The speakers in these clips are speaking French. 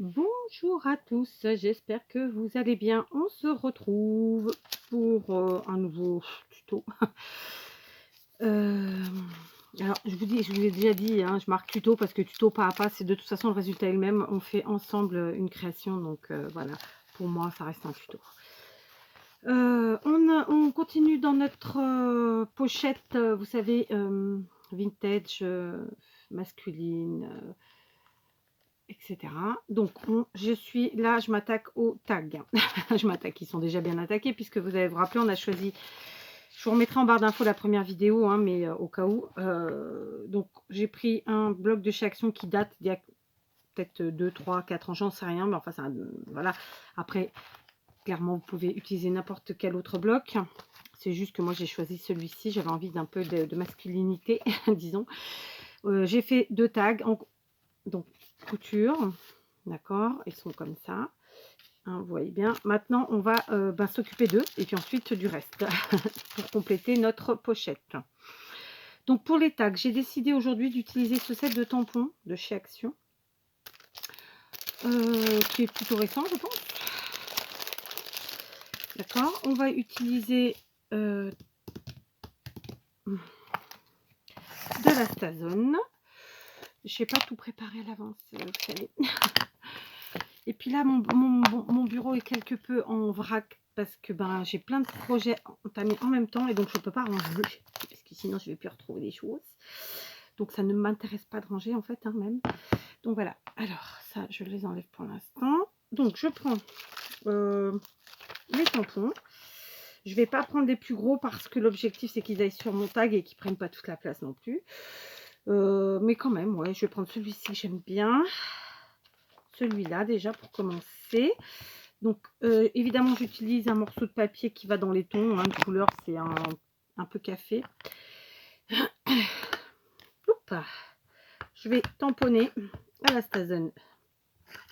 Bonjour à tous, j'espère que vous allez bien. On se retrouve pour un nouveau tuto. Euh, alors, je vous ai déjà dit, hein, je marque tuto parce que tuto pas à pas, c'est de toute façon le résultat est le même. On fait ensemble une création, donc voilà, pour moi, ça reste un tuto. On continue dans notre pochette, vous savez, vintage, masculine. Etc. Donc, je suis là, je m'attaque aux tags. Je m'attaque, ils sont déjà bien attaqués, puisque vous allez vous rappeler, on a choisi, je vous remettrai en barre d'infos la première vidéo, hein, mais au cas où. Donc, j'ai pris un bloc de chez Action qui date d'il y a peut-être 2, 3, 4 ans, j'en sais rien, mais enfin, ça, voilà. Après, clairement, vous pouvez utiliser n'importe quel autre bloc. C'est juste que moi, j'ai choisi celui-ci, j'avais envie d'un peu de masculinité, disons. J'ai fait 2 tags, donc couture. D'accord, ils sont comme ça. Hein, vous voyez bien. Maintenant, on va s'occuper d'eux et puis ensuite du reste pour compléter notre pochette. Donc, pour les tags, j'ai décidé aujourd'hui d'utiliser ce set de tampons de chez Action qui est plutôt récent, je pense. D'accord, on va utiliser de la Stazone. Je n'ai pas tout préparé à l'avance, vous savez. Et puis là, mon bureau est quelque peu en vrac parce que ben, j'ai plein de projets entamés en même temps et donc je ne peux pas ranger parce que sinon je ne vais plus retrouver des choses. Donc ça ne m'intéresse pas de ranger en fait, hein, même. Donc voilà, alors ça je les enlève pour l'instant. Donc je prends les tampons. Je ne vais pas prendre des plus gros parce que l'objectif c'est qu'ils aillent sur mon tag et qu'ils ne prennent pas toute la place non plus. Mais quand même, ouais, je vais prendre celui-ci que j'aime bien. Celui-là déjà pour commencer. Donc évidemment j'utilise un morceau de papier qui va dans les tons, hein, de couleur c'est un peu café. Oups. Je vais tamponner à la Stazone.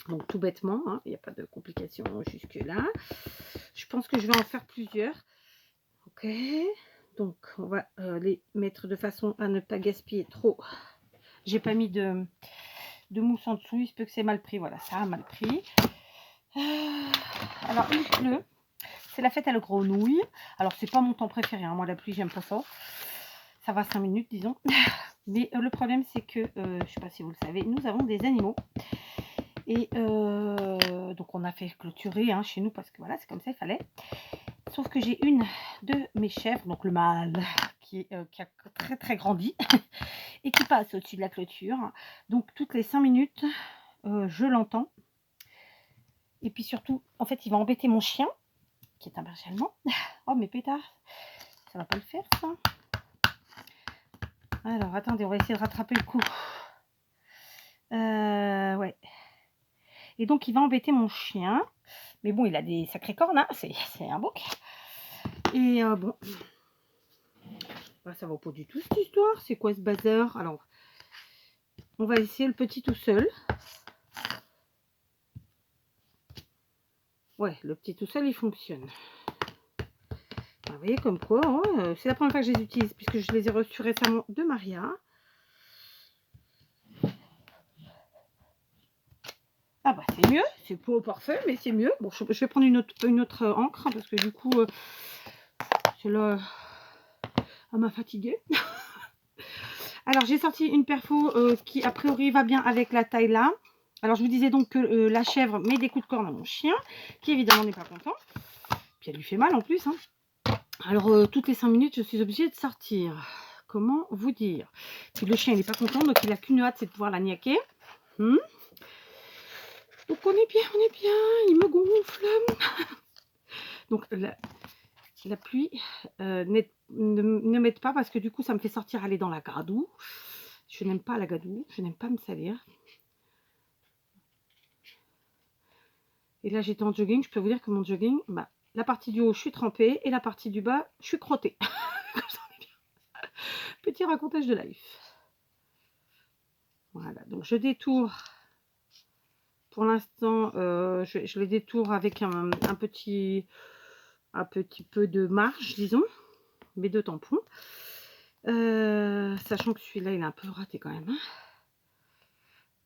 Donc tout bêtement, hein, il n'y a pas de complications jusque là. Je pense que je vais en faire plusieurs. Ok, donc on va les mettre de façon à ne pas gaspiller trop. J'ai pas mis de mousse en dessous, il se peut que c'est mal pris. Voilà, ça a mal pris. Alors il pleut. C'est la fête à la grenouille. Alors, c'est pas mon temps préféré. Hein. Moi, la pluie, j'aime pas ça. Ça va 5 minutes, disons. Mais le problème, c'est que, je sais pas si vous le savez, nous avons des animaux. Et donc, on a fait clôturer hein, chez nous parce que voilà, c'est comme ça, il fallait. Sauf que j'ai une de mes chèvres, donc le mâle, qui a très très grandi et qui passe au-dessus de la clôture. Donc, toutes les 5 minutes, je l'entends. Et puis surtout, en fait, il va embêter mon chien, qui est un berger allemand. Oh, mais pétard, ça va pas le faire, ça. Alors, attendez, on va essayer de rattraper le coup. Ouais. Et donc, il va embêter mon chien. Mais bon, il a des sacrés cornes, hein. C'est un bouc. Et bon. Bah, ça va pas du tout, cette histoire. C'est quoi ce bazar? Alors, on va essayer le petit tout seul. Ouais, le petit tout seul, il fonctionne. Bah, vous voyez comme quoi, hein, c'est la première fois que je les utilise, puisque je les ai reçus récemment de Maria. Ah bah c'est mieux, c'est pas parfait, mais c'est mieux. Bon, je vais prendre une autre encre, parce que du coup, celle-là, elle m'a fatiguée. Alors, j'ai sorti une perfo qui, a priori, va bien avec la taille là. Alors, je vous disais donc que la chèvre met des coups de corne à mon chien, qui évidemment n'est pas content. Puis, elle lui fait mal en plus. Hein. Alors, toutes les 5 minutes, je suis obligée de sortir. Comment vous dire? Puis, le chien, il n'est pas content, donc il n'a qu'une hâte, c'est de pouvoir la niaquer. Donc, on est bien, il me gonfle. Donc, la pluie, ne m'aide pas parce que du coup, ça me fait sortir aller dans la gadoue. Je n'aime pas la gadoue, je n'aime pas me salir. Et là, j'étais en jogging. Je peux vous dire que mon jogging, bah, la partie du haut, je suis trempée. Et la partie du bas, je suis crottée. Petit racontage de life. Voilà, donc je détourne. Pour l'instant, je les détourne avec un petit peu de marge, disons. Mes 2 tampons. Sachant que celui-là, il est un peu raté quand même. Hein.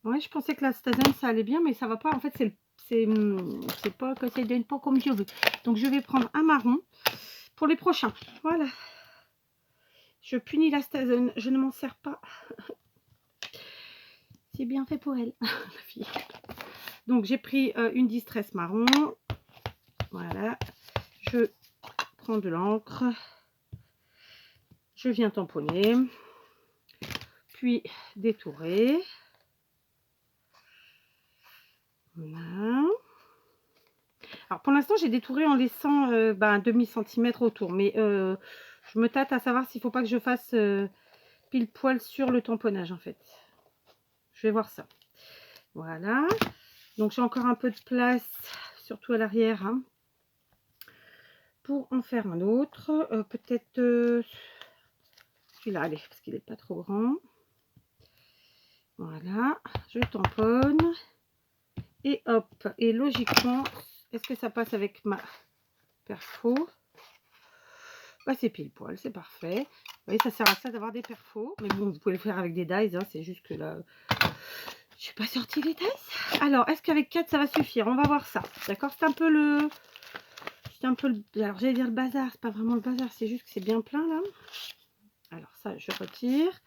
Ouais, je pensais que la Stazone, ça allait bien, mais ça va pas. En fait, c'est pas que ça donne pas comme je veux. Donc, je vais prendre un marron pour les prochains. Voilà. Je punis la Stazone. Je ne m'en sers pas. C'est bien fait pour elle, la fille. Donc, j'ai pris une distress marron. Voilà. Je prends de l'encre. Je viens tamponner. Puis, détourer. Voilà. Alors pour l'instant, j'ai détouré en laissant un demi-centimètre autour. Mais je me tâte à savoir s'il ne faut pas que je fasse pile poil sur le tamponnage en fait. Je vais voir ça. Voilà. Donc j'ai encore un peu de place, surtout à l'arrière, hein, pour en faire un autre. Peut-être celui-là, allez, parce qu'il n'est pas trop grand. Voilà. Je tamponne. Et hop. Et logiquement, est-ce que ça passe avec ma perfo? Bah, c'est pile poil, c'est parfait. Vous voyez, ça sert à ça d'avoir des perfos. Mais bon, vous pouvez le faire avec des dies, hein, c'est juste que là, je n'ai pas sorti les dies. Alors, est-ce qu'avec 4, ça va suffire? On va voir ça. D'accord? C'est un peu le... Alors, j'allais dire le bazar. C'est pas vraiment le bazar, c'est juste que c'est bien plein, là. Alors, ça, je retire.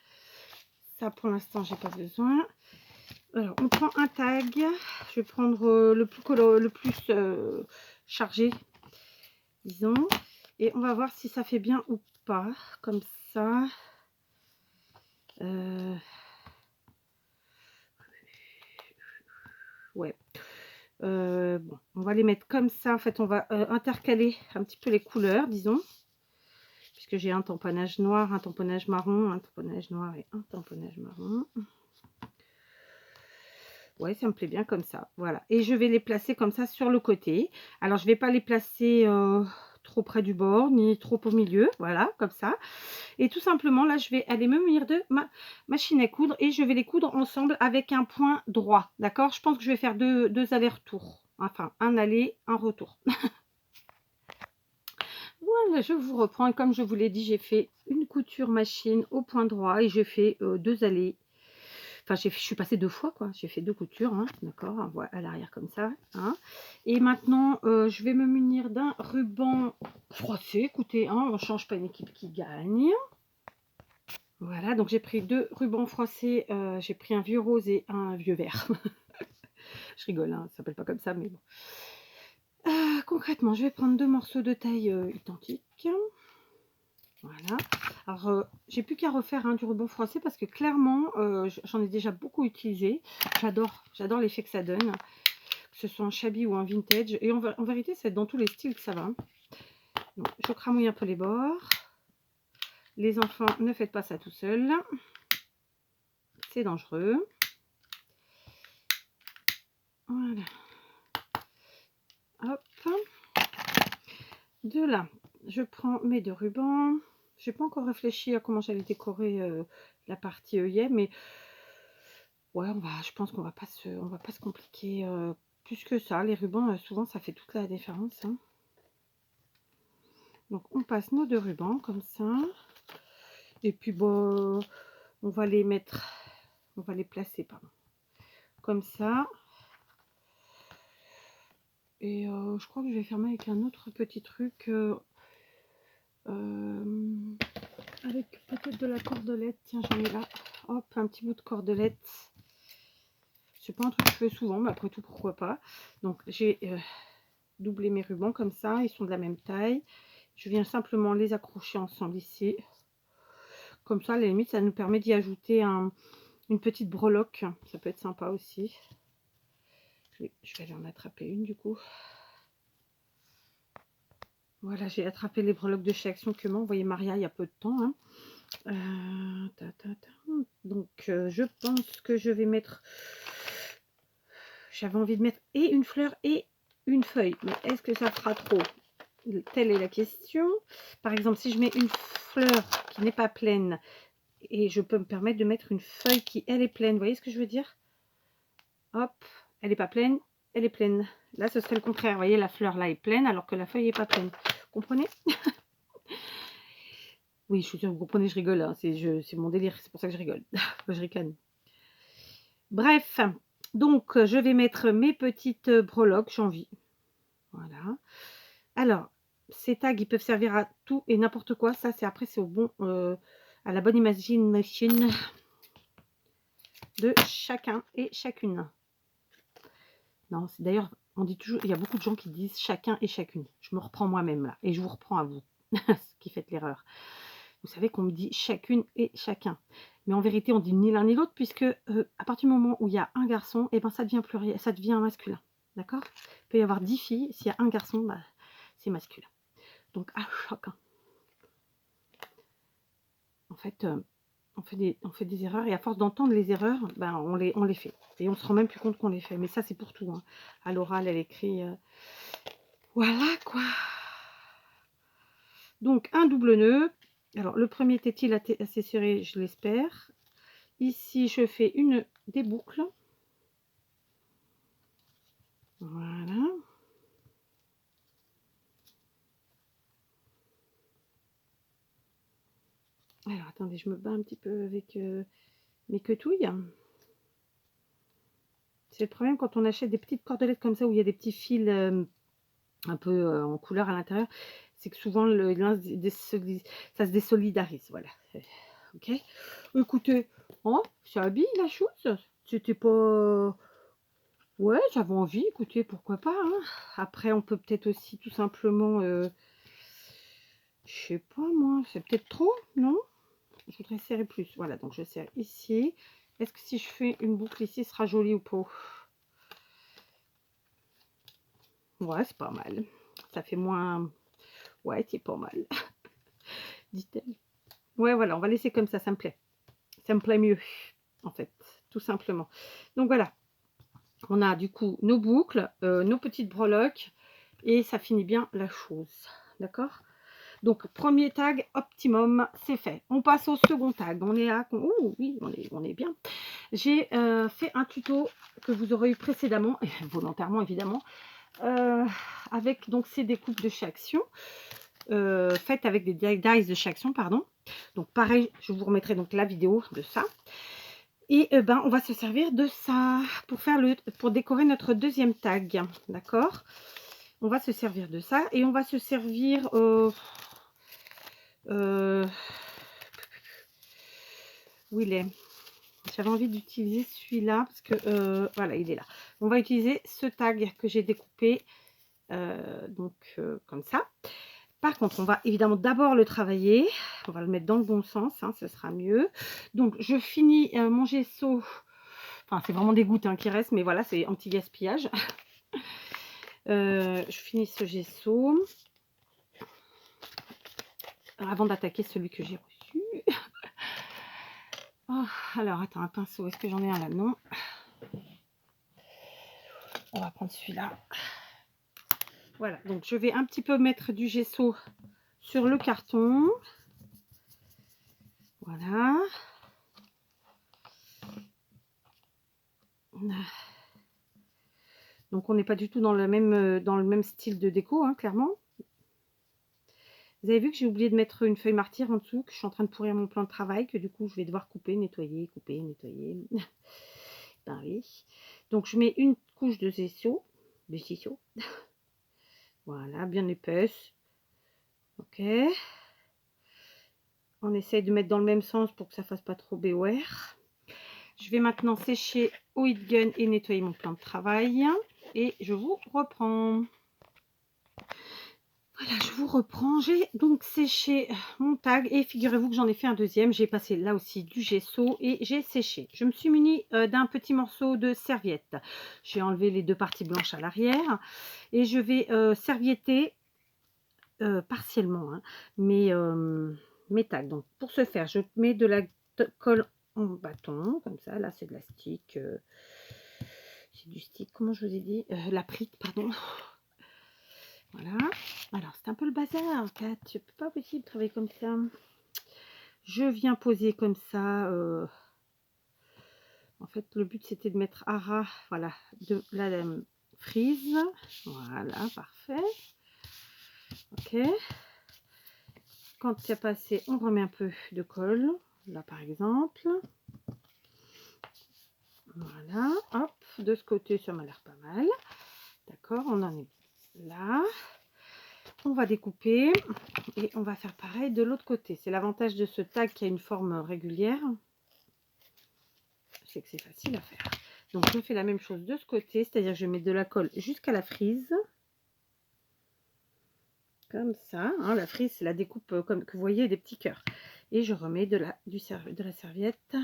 Ça, pour l'instant, j'ai pas besoin. Alors, on prend un tag. Je vais prendre le plus chargé, disons. Et on va voir si ça fait bien ou pas. Comme ça. Ouais. Bon, on va les mettre comme ça. En fait, on va intercaler un petit peu les couleurs, disons. Puisque j'ai un tamponnage noir, un tamponnage marron, un tamponnage noir et un tamponnage marron. Ouais, ça me plaît bien comme ça. Voilà. Et je vais les placer comme ça sur le côté. Alors, je ne vais pas les placer trop près du bord, ni trop au milieu. Voilà, comme ça. Et tout simplement, là, je vais aller me munir de ma machine à coudre et je vais les coudre ensemble avec un point droit. D'accord? Je pense que je vais faire deux allers-retours. Enfin, un aller, un retour. Voilà, je vous reprends. Et comme je vous l'ai dit, j'ai fait une couture machine au point droit et j'ai fait deux allées. Enfin, je suis passée 2 fois, quoi. J'ai fait 2 coutures, hein, d'accord, à l'arrière comme ça. Hein. Et maintenant, je vais me munir d'un ruban froissé. Écoutez, hein, on ne change pas une équipe qui gagne. Voilà, donc j'ai pris 2 rubans froissés. J'ai pris un vieux rose et un vieux vert. Je rigole, hein, ça s'appelle pas comme ça, mais bon. Concrètement, je vais prendre 2 morceaux de taille identiques. Voilà. Alors, j'ai plus qu'à refaire du ruban froissé parce que clairement, j'en ai déjà beaucoup utilisé. J'adore l'effet que ça donne, que ce soit en shabby ou en vintage. Et en vérité, c'est dans tous les styles que ça va. Donc, je cramouille un peu les bords. Les enfants, ne faites pas ça tout seul. C'est dangereux. Voilà. Hop. De là, je prends mes 2 rubans. Je n'ai pas encore réfléchi à comment j'allais décorer la partie œillet, mais ouais, je pense qu'on va pas se compliquer plus que ça. Les rubans, souvent, ça fait toute la différence. Hein. Donc, on passe nos 2 rubans comme ça. Et puis, bon, on va les placer, pardon. Comme ça. Et je crois que je vais fermer avec un autre petit truc. Avec peut-être de la cordelette. Tiens, j'en ai là. Hop, un petit bout de cordelette. C'est pas un truc que je fais souvent, mais après tout, pourquoi pas. Donc, j'ai doublé mes rubans comme ça. Ils sont de la même taille. Je viens simplement les accrocher ensemble ici. Comme ça, à la limite, ça nous permet d'y ajouter une petite breloque. Ça peut être sympa aussi. Je vais aller en attraper une du coup. Voilà, j'ai attrapé les breloques de chez Action que m'a envoyé Maria il y a peu de temps. Hein. Donc, je pense que je vais mettre... J'avais envie de mettre et une fleur et une feuille. Mais est-ce que ça fera trop? Telle est la question. Par exemple, si je mets une fleur qui n'est pas pleine et je peux me permettre de mettre une feuille qui, elle, est pleine. Vous voyez ce que je veux dire? Hop, elle n'est pas pleine, elle est pleine. Là, ce serait le contraire. Vous voyez, la fleur là est pleine alors que la feuille n'est pas pleine. Vous comprenez? Oui, je suis sûre que vous comprenez, je rigole. Hein. C'est mon délire, c'est pour ça que je rigole. Je ricane. Bref, donc je vais mettre mes petites breloques, j'ai envie. Voilà. Alors, ces tags, ils peuvent servir à tout et n'importe quoi. Ça, c'est après, c'est au bon, à la bonne imagination de chacun et chacune. Non, c'est d'ailleurs, on dit toujours, il y a beaucoup de gens qui disent chacun et chacune. Je me reprends moi-même là et je vous reprends à vous, ce qui fait l'erreur. Vous savez qu'on me dit chacune et chacun. Mais en vérité, on dit ni l'un ni l'autre, puisque à partir du moment où il y a un garçon, et ben ça devient pluriel, ça devient masculin. D'accord? Il peut y avoir 10 filles, s'il y a un garçon, bah, c'est masculin. Donc à chacun. En fait, on fait des erreurs, et à force d'entendre les erreurs, ben, on les fait. Et on se rend même plus compte qu'on les fait. Mais ça, c'est pour tout. Hein. À l'oral, elle écrit... voilà, quoi. Donc, un double nœud. Alors, le premier était-il assez serré? Je l'espère. Ici, je fais des boucles. Voilà. Alors, attendez, je me bats un petit peu avec mes quetouilles. C'est le problème quand on achète des petites cordelettes comme ça, où il y a des petits fils un peu en couleur à l'intérieur. C'est que souvent, ça se désolidarise. Voilà. Ok. Écoutez, hein, ça habille la chose. C'était pas... Ouais, j'avais envie, écoutez, pourquoi pas. Hein. Après, on peut peut-être aussi tout simplement... je sais pas moi, c'est peut-être trop, non? Je voudrais serrer plus. Voilà, donc je serre ici. Est-ce que si je fais une boucle ici, ce sera joli ou pas? Ouais, c'est pas mal. Ça fait moins... Ouais, c'est pas mal. Dit-elle. Ouais, voilà, on va laisser comme ça me plaît. Ça me plaît mieux, en fait, tout simplement. Donc voilà, on a du coup nos boucles, nos petites breloques, et ça finit bien la chose. D'accord? Donc, premier tag optimum, c'est fait. On passe au second tag. On est à... Oh, oui, on est bien. J'ai fait un tuto que vous aurez eu précédemment, volontairement évidemment, avec donc ces découpes de chez Action, faites avec des dies de chez Action, pardon. Donc pareil, je vous remettrai donc la vidéo de ça. Et ben, on va se servir de ça pour décorer notre deuxième tag. D'accord? On va se servir de ça et on va se servir... où il est? J'avais envie d'utiliser celui-là parce que voilà, il est là. On va utiliser ce tag que j'ai découpé comme ça. Par contre, on va évidemment d'abord le travailler. On va le mettre dans le bon sens, hein, ce sera mieux. Donc, je finis mon gesso. Enfin, c'est vraiment des gouttes hein, qui restent, mais voilà, c'est anti-gaspillage. Je finis ce gesso. Avant d'attaquer celui que j'ai reçu. Oh, alors, attends, un pinceau. Est-ce que j'en ai un là? Non. On va prendre celui-là. Voilà, donc je vais un petit peu mettre du gesso sur le carton. Voilà. Donc on n'est pas du tout dans le même style de déco, hein, clairement. Vous avez vu que j'ai oublié de mettre une feuille martyre en dessous, que je suis en train de pourrir mon plan de travail, que du coup je vais devoir couper, nettoyer, couper, nettoyer. Ben oui. Donc je mets une couche de gesso. Voilà, bien épaisse. Ok. On essaye de mettre dans le même sens pour que ça fasse pas trop béouer. Je vais maintenant sécher au heat gun et nettoyer mon plan de travail. Et je vous reprends. Voilà, je vous reprends. J'ai donc séché mon tag et figurez-vous que j'en ai fait un deuxième. J'ai passé là aussi du gesso et j'ai séché. Je me suis munie d'un petit morceau de serviette. J'ai enlevé les deux parties blanches à l'arrière et je vais servietter partiellement hein, mes tags. Donc pour ce faire, je mets de la colle en bâton comme ça. Là, c'est de la stick. C'est du stick, comment je vous ai dit la prite, pardon. Voilà. Alors, c'est un peu le bazar, Kat. C'est pas possible de travailler comme ça. Je viens poser comme ça. En fait, le but, c'était de mettre à ras, voilà, de la frise. Voilà, parfait. Ok. Quand il y a passé, on remet un peu de colle. Là, par exemple. Voilà, hop, de ce côté, ça m'a l'air pas mal. D'accord, on en est là. On va découper et on va faire pareil de l'autre côté. C'est l'avantage de ce tag qui a une forme régulière. C'est que c'est facile à faire. Donc, je fais la même chose de ce côté, c'est-à-dire que je mets de la colle jusqu'à la frise. Comme ça, hein, la frise, c'est la découpe comme que vous voyez, des petits cœurs. Et je remets de la serviette.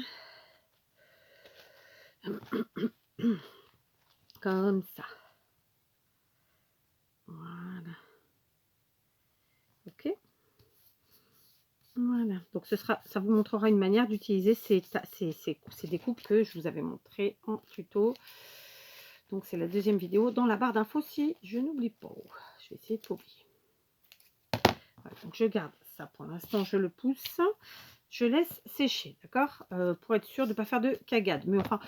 Comme ça. Voilà. Ok. Voilà. Donc ça vous montrera une manière d'utiliser ces découpes que je vous avais montré en tuto. Donc c'est la deuxième vidéo dans la barre d'infos si je n'oublie pas. Je vais essayer de pas oublier. Voilà, donc je garde ça pour l'instant, je le pousse. Je laisse sécher, d'accord, pour être sûr de ne pas faire de cagade. Mais enfin,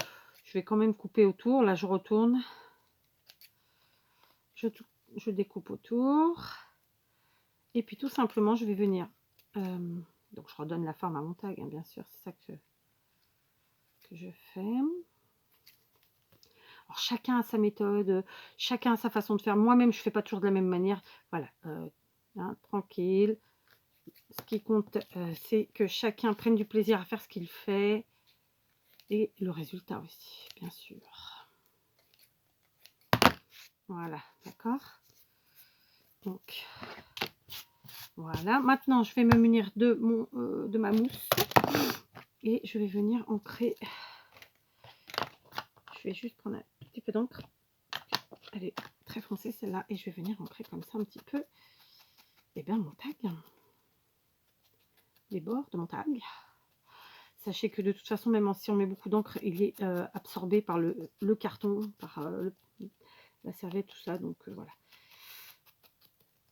je vais quand même couper autour. Là, je retourne. Je découpe autour. Et puis, tout simplement, je vais venir... donc, je redonne la forme à mon tag, hein, bien sûr. C'est ça que je fais. Alors, chacun a sa méthode. Chacun a sa façon de faire. Moi-même, je ne fais pas toujours de la même manière. Voilà. Hein, tranquille. Ce qui compte, c'est que chacun prenne du plaisir à faire ce qu'il fait. Et le résultat aussi, bien sûr. Voilà, d'accord. Donc, voilà. Maintenant, je vais me munir de ma mousse. Et je vais venir ancrer. Je vais juste prendre un petit peu d'encre. Elle est très foncée, celle-là. Et je vais venir ancrer comme ça un petit peu. Et bien, mon tag. Les bords de mon tag. Sachez que de toute façon, même si on met beaucoup d'encre, il est absorbé par le carton, par la serviette, tout ça. Donc, voilà.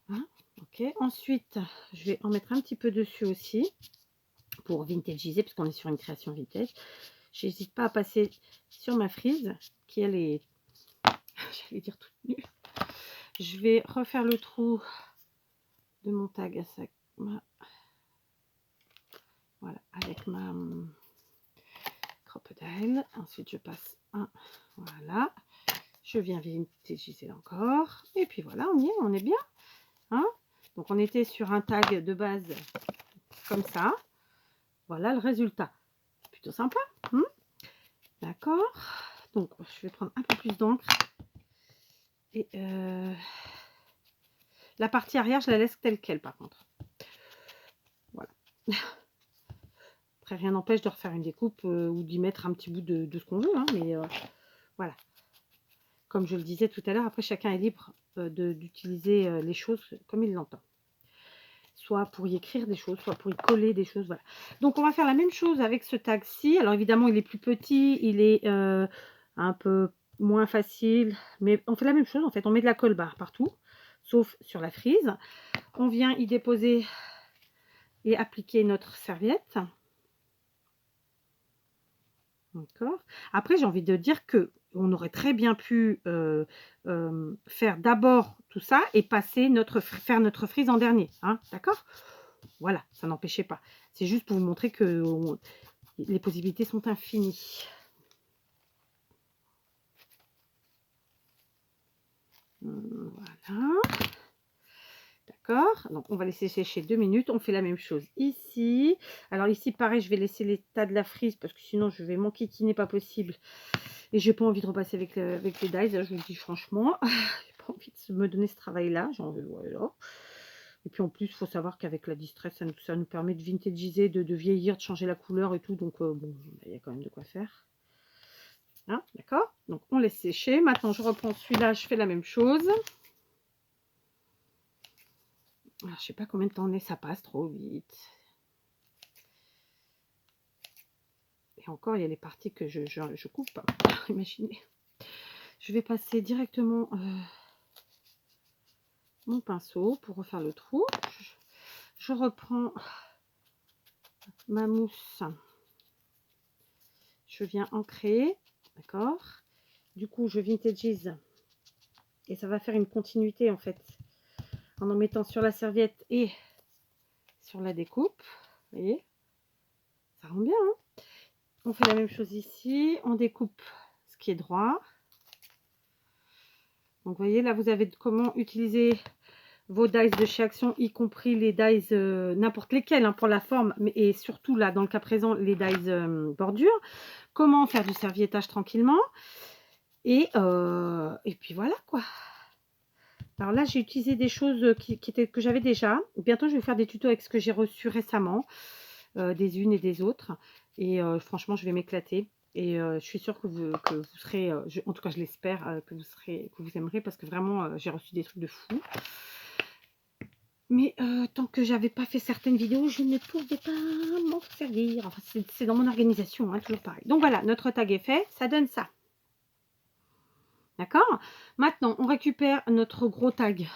Hein, ok. Ensuite, je vais en mettre un petit peu dessus aussi pour vintagiser, parce qu'on est sur une création vintage. J'hésite pas à passer sur ma frise, qui elle est, j'allais dire toute nue. Je vais refaire le trou de mon tag à ça, voilà, avec ma crocodile. Ensuite, je passe un, voilà. Je viens vintagiser encore. Et puis voilà, on y est, on est bien. Hein, donc, on était sur un tag de base comme ça. Voilà le résultat. Plutôt sympa. Hein, d'accord. Donc, je vais prendre un peu plus d'encre. Et la partie arrière, je la laisse telle quelle, par contre. Voilà. Après, rien n'empêche de refaire une découpe ou d'y mettre un petit bout de ce qu'on veut. Hein, mais voilà. Comme je le disais tout à l'heure, après, chacun est libre d'utiliser les choses comme il l'entend. Soit pour y écrire des choses, soit pour y coller des choses. Voilà. Donc, on va faire la même chose avec ce tag-ci. Alors, évidemment, il est plus petit, il est un peu moins facile. Mais on fait la même chose, en fait. On met de la colle barre partout, sauf sur la frise. On vient y déposer et appliquer notre serviette. D'accord. Après, j'ai envie de dire que on aurait très bien pu faire d'abord tout ça et faire notre frise en dernier. Hein, d'accord. Voilà, ça n'empêchait pas. C'est juste pour vous montrer que les possibilités sont infinies. Voilà. D'accord. Donc, on va laisser sécher 2 minutes. On fait la même chose ici. Alors, ici, pareil, je vais laisser l'état de la frise parce que sinon, je vais m'enquiquiner pas possible. Et j'ai pas envie de repasser avec les dies. Je vous le dis franchement. J'ai pas envie de me donner ce travail-là. J'ai envie, voilà. Et puis en plus, il faut savoir qu'avec la distress, ça nous permet de vintagiser, de vieillir, de changer la couleur et tout. Donc, bon, il y a quand même de quoi faire. Hein, d'accord. Donc, on laisse sécher. Maintenant, je reprends celui-là. Je fais la même chose. Alors, je sais pas combien de temps on est. Ça passe trop vite. Et encore, il y a les parties que je coupe pas. Imaginez. Je vais passer directement mon pinceau pour refaire le trou. Je reprends ma mousse. Je viens ancrer. D'accord. Du coup, je vintagise. Et ça va faire une continuité, en fait. En mettant sur la serviette et sur la découpe. Vous voyez, ça rend bien. Hein, on fait la même chose ici. On découpe ce qui est droit. Donc, vous voyez, là, vous avez comment utiliser vos dies de chez Action, y compris les dies n'importe lesquels hein, pour la forme, mais et surtout là, dans le cas présent, les dies bordure. Comment faire du serviettage tranquillement. Et puis voilà, quoi. Alors là, j'ai utilisé des choses que j'avais déjà. Bientôt, je vais faire des tutos avec ce que j'ai reçu récemment, des unes et des autres. Et franchement, je vais m'éclater. Et je suis sûre que vous serez, en tout cas, je l'espère, que vous aimerez parce que vraiment, j'ai reçu des trucs de fou. Mais tant que j'avais pas fait certaines vidéos, je ne pouvais pas m'en servir. Enfin, c'est dans mon organisation, hein, toujours pareil. Donc voilà, notre tag est fait. Ça donne ça. D'accord? Maintenant, on récupère notre gros tag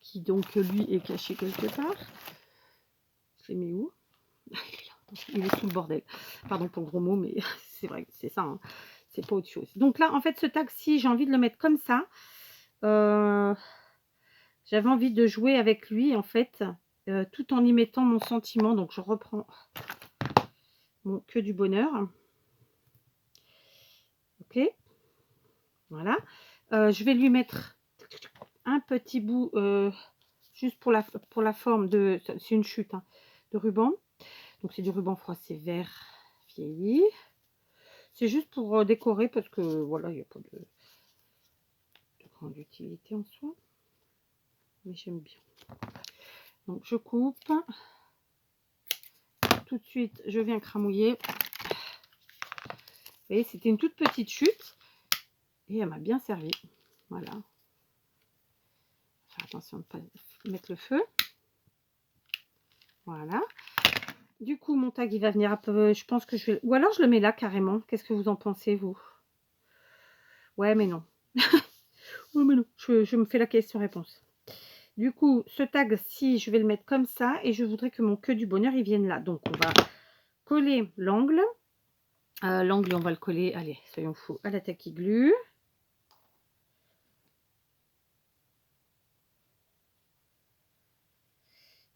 qui donc lui est caché quelque part. Je l'ai mis où? Il est sous le bordel. Pardon pour le gros mot, mais c'est vrai que c'est ça. Hein. C'est pas autre chose. Donc là, en fait, ce tag-ci, j'ai envie de le mettre comme ça. J'avais envie de jouer avec lui, en fait, tout en y mettant mon sentiment. Donc, je reprends mon que du bonheur. Ok. Voilà. Je vais lui mettre un petit bout, juste pour la forme de... C'est une chute hein, de ruban. Donc, c'est du ruban froissé vert vieilli. C'est juste pour décorer parce que, voilà, il n'y a pas de grande utilité en soi. Mais j'aime bien. Donc, je coupe. Tout de suite, je viens cramouiller. Vous voyez, c'était une toute petite chute. Et elle m'a bien servi. Voilà. Faire attention de ne pas mettre le feu. Voilà. Du coup, mon tag, il va venir un peu... Je pense que je vais... Ou alors, je le mets là, carrément. Qu'est-ce que vous en pensez, vous? Ouais, mais non. Ouais, mais non. Je me fais la question-réponse. Du coup, ce tag-ci, je vais le mettre comme ça. Et je voudrais que mon que du bonheur, il vienne là. Donc, on va coller l'angle. L'angle, on va le coller, allez, soyons fous, à la tacky glue.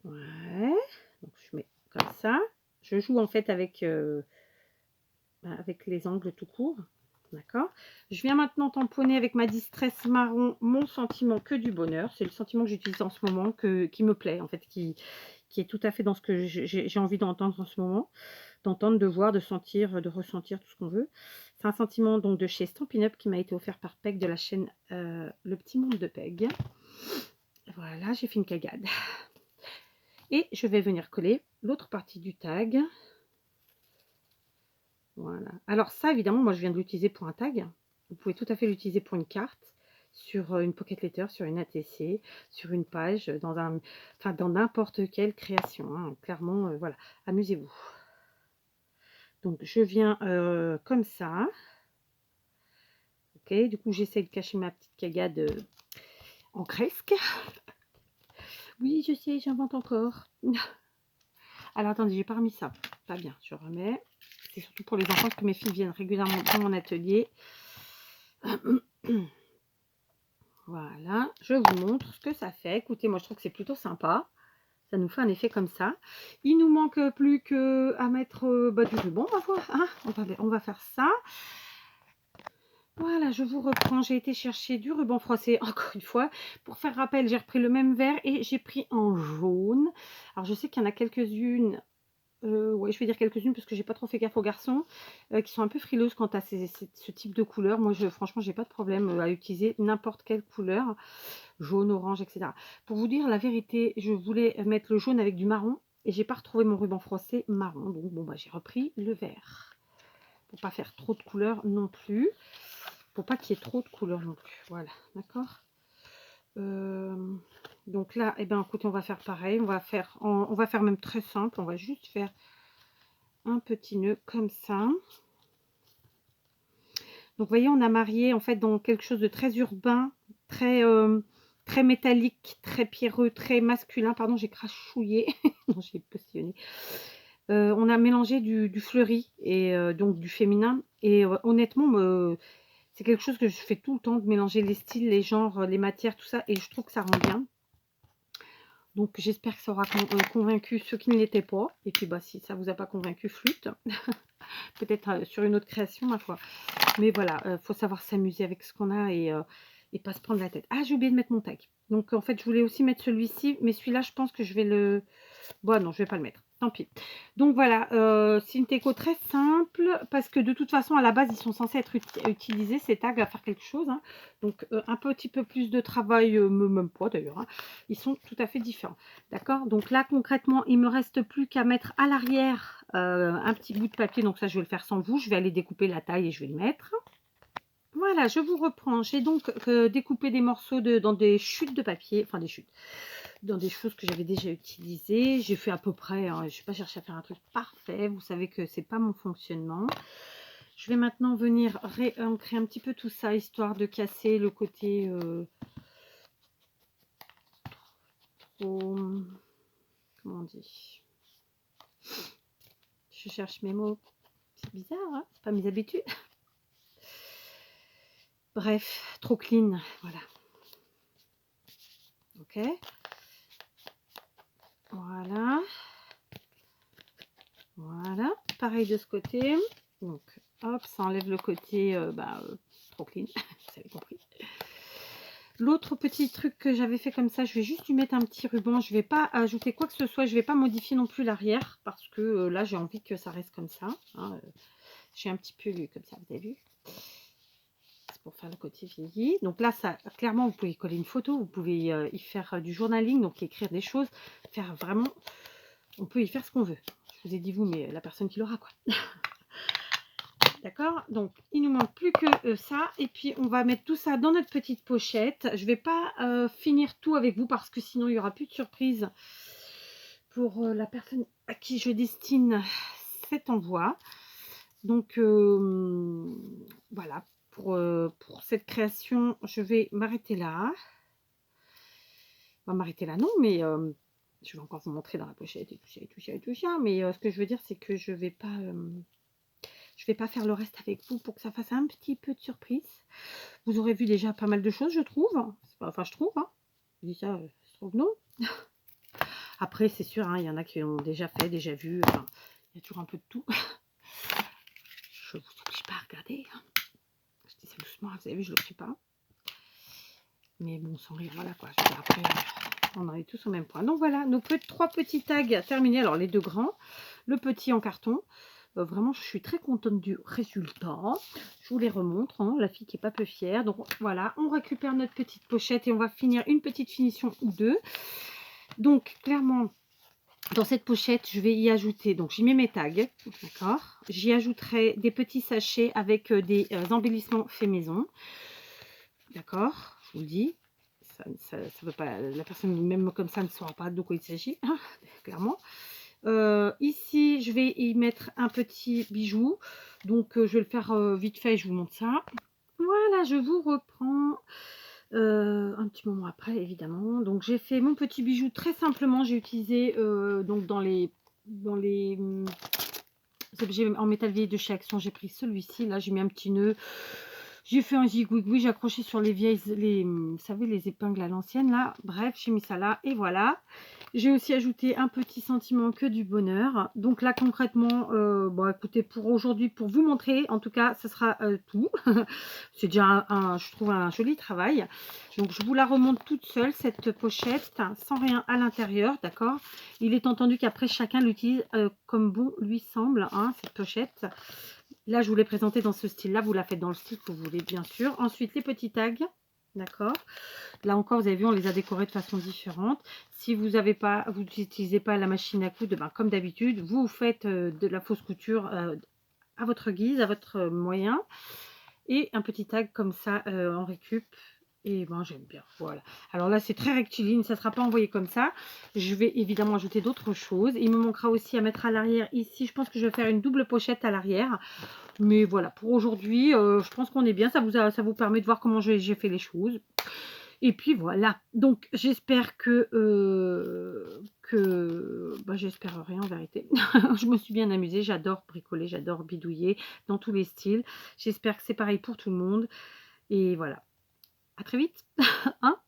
Ouais. Donc, je mets comme ça. Je joue en fait avec les angles tout court. D'accord. Je viens maintenant tamponner avec ma distress marron mon sentiment que du bonheur. C'est le sentiment que j'utilise en ce moment, qui me plaît, en fait, qui est tout à fait dans ce que j'ai envie d'entendre en ce moment. D'entendre, de voir, de sentir, de ressentir, tout ce qu'on veut. C'est un sentiment donc de chez Stampin' Up qui m'a été offert par Peg de la chaîne Le Petit Monde de Peg. Voilà, j'ai fait une cagade. Et je vais venir coller l'autre partie du tag. Voilà. Alors ça, évidemment, moi je viens de l'utiliser pour un tag. Vous pouvez tout à fait l'utiliser pour une carte, sur une pocket letter, sur une ATC, sur une page, dans n'importe quelle création. Hein. Clairement, voilà, amusez-vous. Donc je viens comme ça. Ok, du coup j'essaie de cacher ma petite cagade en cresque. Oui, je sais, j'invente encore. Alors attendez, j'ai pas remis ça. Pas bien, je remets. C'est surtout pour les enfants parce que mes filles viennent régulièrement dans mon atelier. Voilà, je vous montre ce que ça fait. Écoutez, moi je trouve que c'est plutôt sympa. Ça nous fait un effet comme ça. Il nous manque plus qu'à mettre du ruban. On va voir, hein, on va faire ça. Voilà, je vous reprends. J'ai été chercher du ruban froissé, encore une fois. Pour faire rappel, j'ai repris le même vert et j'ai pris en jaune. Alors, je sais qu'il y en a quelques-unes. Ouais, je vais dire quelques-unes parce que j'ai pas trop fait gaffe aux garçons qui sont un peu frileuses quant à ce type de couleur. Moi, franchement, j'ai pas de problème à utiliser n'importe quelle couleur, jaune, orange, etc. Pour vous dire la vérité, je voulais mettre le jaune avec du marron et j'ai pas retrouvé mon ruban froissé marron. Donc, bon, bah, j'ai repris le vert pour pas faire trop de couleurs non plus. Pour pas qu'il y ait trop de couleurs non plus. Voilà, d'accord. Donc là, eh ben, écoutez, on va faire pareil. On va faire même très simple. On va juste faire un petit nœud comme ça. Donc, vous voyez, on a marié en fait dans quelque chose de très urbain, très métallique, très pierreux, très masculin. Pardon, j'ai crachouillé. Non, j'ai postillonné. On a mélangé du fleuri et donc du féminin. Et honnêtement, c'est quelque chose que je fais tout le temps, de mélanger les styles, les genres, les matières, tout ça. Et je trouve que ça rend bien. Donc j'espère que ça aura convaincu ceux qui ne l'étaient pas. Et puis bah si ça vous a pas convaincu, flûte. Peut-être sur une autre création, ma foi. Mais voilà, faut savoir s'amuser avec ce qu'on a et pas se prendre la tête. Ah, j'ai oublié de mettre mon tag. Donc en fait, je voulais aussi mettre celui-ci, mais celui-là, je pense que je vais le... Bon, non, je vais pas le mettre. Tant pis. Donc voilà, c'est une déco très simple parce que de toute façon, à la base, ils sont censés être utilisés, ces tags, à faire quelque chose. Hein. Donc un petit peu plus de travail, même pas d'ailleurs. Hein. Ils sont tout à fait différents. D'accord. Donc là, concrètement, il me reste plus qu'à mettre à l'arrière un petit bout de papier. Donc ça, je vais le faire sans vous. Je vais aller découper la taille et je vais le mettre. Voilà, je vous reprends. J'ai donc découpé des morceaux dans des chutes de papier, enfin des chutes, dans des choses que j'avais déjà utilisées. J'ai fait à peu près, hein, je ne vais pas chercher à faire un truc parfait. Vous savez que c'est pas mon fonctionnement. Je vais maintenant venir réancrer un petit peu tout ça, histoire de casser le côté trop... Comment on dit? Je cherche mes mots. C'est bizarre, hein? C'est pas mes habitudes. Bref, trop clean, voilà. Ok. Voilà. Voilà. Pareil de ce côté. Donc, hop, ça enlève le côté trop clean. Vous avez compris. L'autre petit truc que j'avais fait comme ça, je vais juste lui mettre un petit ruban. Je ne vais pas ajouter quoi que ce soit. Je ne vais pas modifier non plus l'arrière parce que là, j'ai envie que ça reste comme ça. Hein. J'ai un petit peu vu comme ça, vous avez vu. Pour faire le côté vieilli. Donc là, ça, clairement, vous pouvez coller une photo, vous pouvez y faire du journaling, donc écrire des choses, faire vraiment, on peut y faire ce qu'on veut. Je vous ai dit vous, mais la personne qui l'aura, quoi. D'accord. Donc, il nous manque plus que ça, et puis on va mettre tout ça dans notre petite pochette. Je vais pas finir tout avec vous, parce que sinon, il n'y aura plus de surprise pour la personne à qui je destine cet envoi. Donc, voilà. Pour cette création, je vais m'arrêter là. On va m'arrêter là, non, mais je vais encore vous montrer dans la pochette et tout ça, et tout ça, et tout ça. Mais ce que je veux dire, c'est que je vais pas faire le reste avec vous pour que ça fasse un petit peu de surprise. Vous aurez vu déjà pas mal de choses, je trouve. Enfin, je trouve. Hein. Je dis ça, je trouve non. Après, c'est sûr, hein, il y en a qui ont déjà fait, déjà vu. Enfin, il y a toujours un peu de tout. Je vous oblige pas à regarder. Hein. Je dis ça doucement, vous avez vu, je le fais pas. Mais bon, sans rire, voilà quoi. Je veux dire, après, on en est tous au même point. Donc voilà, nos trois petits tags terminés. Alors les deux grands, le petit en carton. Vraiment, je suis très contente du résultat. Je vous les remontre, hein, la fille qui est pas peu fière. Donc voilà, on récupère notre petite pochette et on va finir une petite finition ou deux. Donc clairement, dans cette pochette, je vais y ajouter, donc j'y mets mes tags, d'accord. J'y ajouterai des petits sachets avec des embellissements faits maison, d'accord. Je vous le dis, ça veut pas, la personne même comme ça ne saura pas de quoi il s'agit, hein, clairement. Ici, je vais y mettre un petit bijou, donc je vais le faire vite fait, je vous montre ça. Voilà, je vous reprends un petit moment après, évidemment. Donc j'ai fait mon petit bijou très simplement. J'ai utilisé donc dans les objets en métal vieilli de chez Action, j'ai pris celui-ci. Là, j'ai mis un petit nœud. J'ai fait un zigouigoui, j'ai accroché sur les vieilles, vous savez, les épingles à l'ancienne là. Bref, j'ai mis ça là et voilà. J'ai aussi ajouté un petit sentiment que du bonheur. Donc là, concrètement, bon, écoutez, pour aujourd'hui, pour vous montrer, en tout cas, ce sera tout. C'est déjà, je trouve, un joli travail. Donc, je vous la remonte toute seule, cette pochette, sans rien à l'intérieur, d'accord. Il est entendu qu'après, chacun l'utilise comme bon lui semble, hein, cette pochette. Là, je vous l'ai présenté dans ce style-là. Vous la faites dans le style que vous voulez, bien sûr. Ensuite, les petits tags. D'accord. Là encore, vous avez vu, on les a décorés de façon différente. Si vous n'utilisez pas la machine à coudre, ben, comme d'habitude, vous faites de la fausse couture à votre guise, à votre moyen. Et un petit tag comme ça en récup. Et ben j'aime bien, voilà. Alors là, c'est très rectiligne, ça ne sera pas envoyé comme ça. Je vais évidemment ajouter d'autres choses. Il me manquera aussi à mettre à l'arrière ici. Je pense que je vais faire une double pochette à l'arrière. Mais voilà, pour aujourd'hui, je pense qu'on est bien. Ça vous permet de voir comment j'ai fait les choses. Et puis voilà. Donc, j'espère j'espère rien en vérité. Je me suis bien amusée. J'adore bricoler, j'adore bidouiller dans tous les styles. J'espère que c'est pareil pour tout le monde. Et voilà. À très vite. Hein